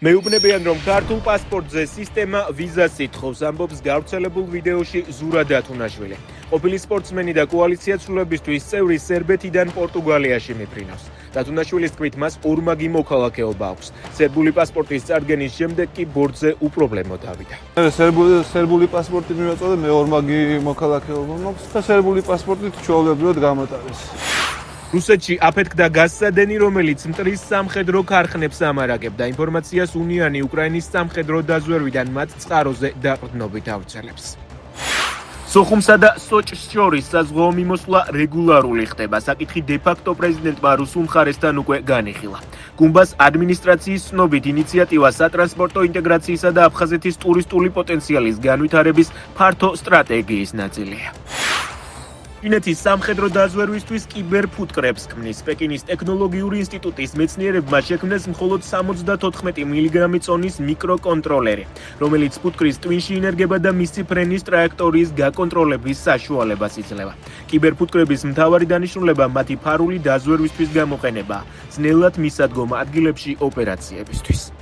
მეუბნებიან, რომ ქართულ პასპორტზე სისტემა ვიზას ითხოვს, ამბობს გავრცელებულ ვიდეოში ზურა დათუნაშვილი. ყოფილი სპორტსმენი და კოალიცია ცვლილებისთვის წევრი სერბეთიდან პორტუგალიაში მიფრინავს. დათუნაშვილის თქმით, მას ორმაგი მოქალაქეობა აქვს. სერბული პასპორტის წარდგენის შემდეგ კი ბორტზე უპრობლემო დავიდა. სერბული პასპორტი მივაწოდე, მე ორმაგი მოქალაქეობა მაქვს და სერბული პასპორტით ჩვეულებრივად გამოტარეს. რუსეთში აფეთქდა გაზსადენი, რომელიც მტრის სამხედრო ქარხნებს ამარაგებდა. ინფორმაციას უნიანი უკრაინის სამხედრო დაზვერვიდან მათ წყაროზე დაყრდნობით ავრცელებს. სოხუმსა და სოჭს შორის საზღვაო მიმოსვლა რეგულარული ხდება. საკითხი დე-ფაქტო პრეზიდენტმა რუსულ მხარესთან უკვე განიხილა. გუმბას ადმინისტრაციის ცნობით ინიციატივა სატრანსპორტო ინტეგრაციისა და აფხაზეთის ტურისტული პოტენციალის განვითარების ფართო სტრატეგიის ნაწილია. ჩინეთის სამხედრო დაზვერვისთვის კიბერფუტკრებს ქმნის. პეკინის ტექნოლოგიური ინსტიტუტის მეცნიერებმა შექმნეს მხოლოდ 74 მგ წონის მიკროკონტროლერი, რომელიც ფუტკრის ტვინში ინერგება და მისი ფრენის ტრაექტორიის გაკონტროლების საშუალებას იძლევა. კიბერფუტკრების მთავარი დანიშნულება მათი ფარული დაზვერვისთვის გამოყენებაა, ძნელად მისადგომ ადგილებში ოპერაციებისთვის.